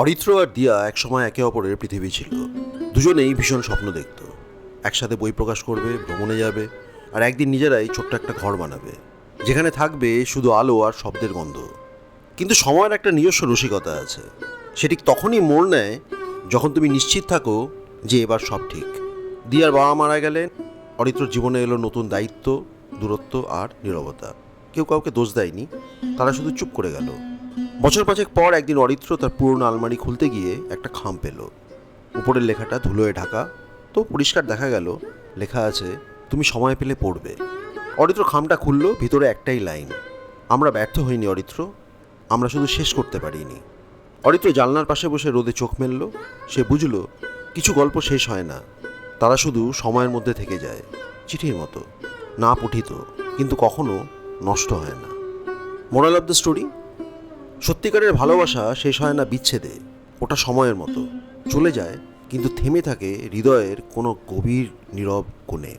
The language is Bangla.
অরিত্র আর দিয়া একসময় একে অপরের পৃথিবী ছিল। দুজনেই ভীষণ স্বপ্ন দেখত, একসাথে বই প্রকাশ করবে, ভ্রমণে যাবে, আর একদিন নিজেরাই ছোট্ট একটা ঘর বানাবে, যেখানে থাকবে শুধু আলো আর শব্দের গন্ধ। কিন্তু সময়ের একটা নিজস্ব রসিকতা আছে। সে ঠিক তখনই মোড় নেয় যখন তুমি নিশ্চিত থাকো যে এবার সব ঠিক। দিয়ার বাবা মারা গেলেন, অরিত্রর জীবনে এলো নতুন দায়িত্ব, দূরত্ব আর নীরবতা। কেউ কাউকে দোষ দেয়নি, তারা শুধু চুপ করে গেল। বছর পাঁচেক পর একদিন অরিত্র তার পুরনো আলমারি খুলতে গিয়ে একটা খাম পেল। উপরের লেখাটা ধুলোয় ঢাকা, তো পরিষ্কার দেখা গেল লেখা আছে, তুমি সময় পেলে পড়বে। অরিত্র খামটা খুলল, ভিতরে একটাই লাইন, আমরা ব্যর্থ হইনি অরিত্র, আমরা শুধু শেষ করতে পারিনি। অরিত্র জানলার পাশে বসে রোদে চোখ মেলল। সে বুঝল কিছু গল্প শেষ হয় না, তারা শুধু সময়ের মধ্যে থেকে যায়, চিঠির মতো, না পঠিত, কিন্তু কখনো নষ্ট হয় না। মোরাল অফ দ্য স্টোরি, সত্যিকারের ভালোবাসা শেষ হয় না বিচ্ছেদে, ওটা সময়ের মতো চলে যায়, কিন্তু থেমে থাকে হৃদয়ের কোনো গভীর নীরব কোণে।